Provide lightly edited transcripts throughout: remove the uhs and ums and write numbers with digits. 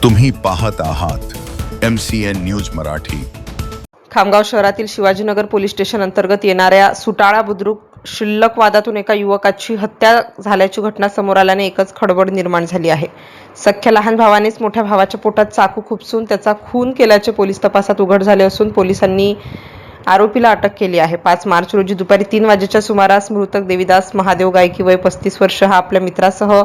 तुम्ही पाहत आहात MCN न्यूज मराठी। खामगाव शहरातील शिवाजीनगर पोलीस स्टेशन अंतर्गत येणाऱ्या सुटाळा बुद्रुक शिल्लक वादातून एका युवकाची हत्या झाल्याची घटना समोर आल्याने एकच खळबळ निर्माण झाली आहे। सख्या लहान भावानेच मोठ्या भावाच्या पोटात चाकू खुपसून त्याचा खून केल्याचे पोलीस तपासात उघड झाले असून पोलिसांनी आरोपीला अटक केली आहे। 5 मार्च रोजी दुपारी 3 वाजेच्या सुमारास मृतक देविदास महादेव गायकी वय 35 वर्ष हा आपल्या मित्रासह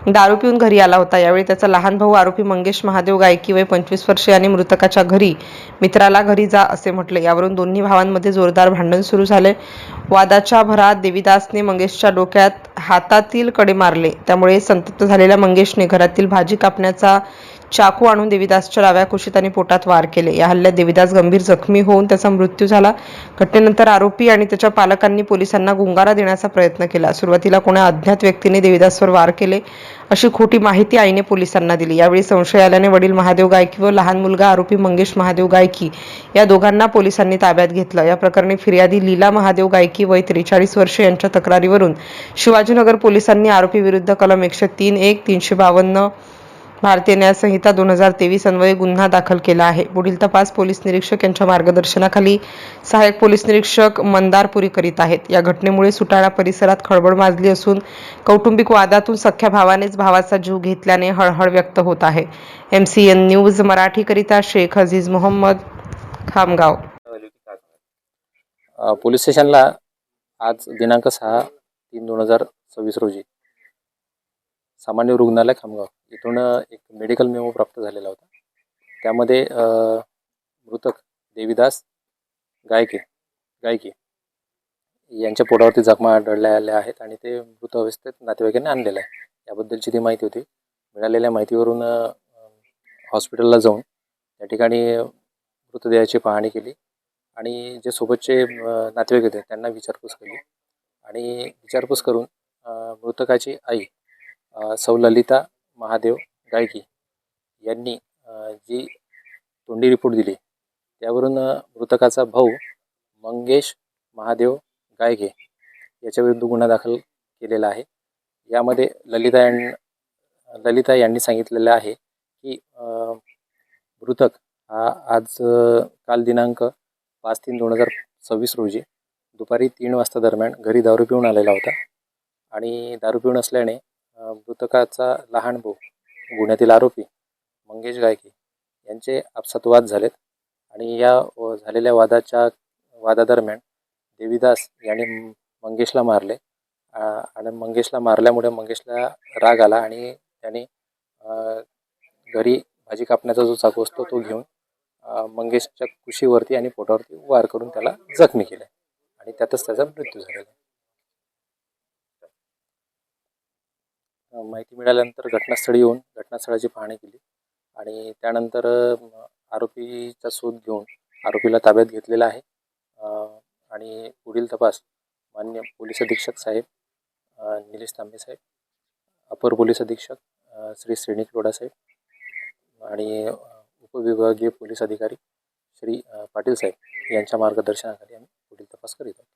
दारू पिऊन घरी आला होता। यावेळी त्याचा लहान भाऊ आरोपी मंगेश महादेव गायकी वय 25 वर्ष यांनी मृतकाच्या घरी मित्राला घरी जा असे म्हटले। यावरून दोन्ही भावांमध्ये जोरदार भांडण सुरू झाले। वादाच्या भरात देविदासने मंगेशच्या डोक्यात हातातील कडे मारले। त्यामुळे संतप्त झालेल्या मंगेशने घरातील भाजी कापण्याचा चाकू आणून देविदासच्या डाव्या कुशीत आणि पोटात वार केले। या हल्ल्यात देविदास गंभीर जखमी होऊन त्याचा मृत्यू झाला। घटनेनंतर आरोपी आणि त्याच्या पालकांनी पोलिसांना गुंगारा देण्याचा प्रयत्न केला। सुरुवातीला कोणा अज्ञात व्यक्तीने देविदासवर वार केले अशी खोटी माहिती आईने पोलिसांना दिली। यावेळी संशय आल्याने वडील महादेव गायकी व लहान मुलगा आरोपी मंगेश महादेव गायकी या दोघांना पोलिसांनी ताब्यात घेतलं। या प्रकरणी फिर्यादी लीला महादेव गायकी वय 43 वर्ष यांच्या तक्रारीवरून शिवाजीनगर पोलिसांनी आरोपी विरुद्ध कलम 103(1), 352 भारतीय न्याय संहिता 2023 अन्वये गुन्हा दाखल केला आहे। पुढील तपास पोलीस निरीक्षक यांच्या मार्गदर्शनाखाली सहाय्यक पोलीस निरीक्षक मंदारपुरी करीत आहेत। या घटनेमुळे सुटाळा परिसरात खळबळ माजली असून कौटुंबिक वादातून सख्या भावानेच भावाचा जीव घेतल्याने हळहळ व्यक्त होत आहे। MCN न्यूज मराठी करिता शेख अजीज मोहम्मद, खामगाव। पोलीस स्टेशनला आज दिनांक 6/3/2026 रोजी सामान्य रुग्णालय खामगाव इथून एक मेडिकल मेमो प्राप्त झालेला होता। त्यामध्ये मृतक देविदास गायकी यांच्या पोटावरती जखमा आढळल्या आहेत आणि ते मृत अवस्थेत नातेवाईकांनी आणलेलं आहे। याबद्दलची ती माहिती होती। मिळालेल्या माहितीवरून हॉस्पिटलला जाऊन त्या ठिकाणी मृतदेहाची पाहणी केली आणि जे सोबतचे नातेवाईक होते त्यांना विचारपूस केली आणि विचारपूस करून मृतकाची आई सौ ललिता महादेव गायकी यांनी जी तोंडी रिपोर्ट दिली त्यावरून मृतकाचा भाऊ मंगेश महादेव गायके याच्याविरुद्ध गुन्हा दाखल केलेला आहे। यामध्ये ललिता यांनी सांगितलेलं आहे की मृतक हा आज काल दिनांक 5/3/2026 रोजी दुपारी 3 वाजता दरम्यान घरी दारू पिऊन आलेला होता आणि दारू पिऊन असल्याने मृतकाचा लहान भाऊ गुन्ह्यातील आरोपी मंगेश गायकी यांचे आपसात वाद झालेत आणि या झालेल्या वादादरम्यान देविदास यांनी मंगेशला मारले आणि मंगेशला मारल्यामुळे मंगेशला राग आला आणि त्याने घरी भाजी कापण्याचा जो चाकू असतो तो घेऊन मंगेशच्या कुशीवरती आणि पोटावरती वार करून त्याला जखमी केले आणि त्यातच त्याचा मृत्यू झालेला। माहिती मिळाल्यानंतर घटनास्थळी येऊन घटनास्थळाची पाहणी केली आणि त्यानंतर आरोपीचा शोध घेऊन आरोपीला ताब्यात घेतलेला आहे आणि पुढील तपास माननीय पोलीस अधीक्षक साहेब निलेश तांबे साहेब, अपर पोलीस अधीक्षक श्री श्रेणिक लोढा साहेब आणि उपविभागीय पोलीस अधिकारी श्री पाटील साहेब यांच्या मार्गदर्शनाखाली आम्ही पुढील तपास करीत आहोत।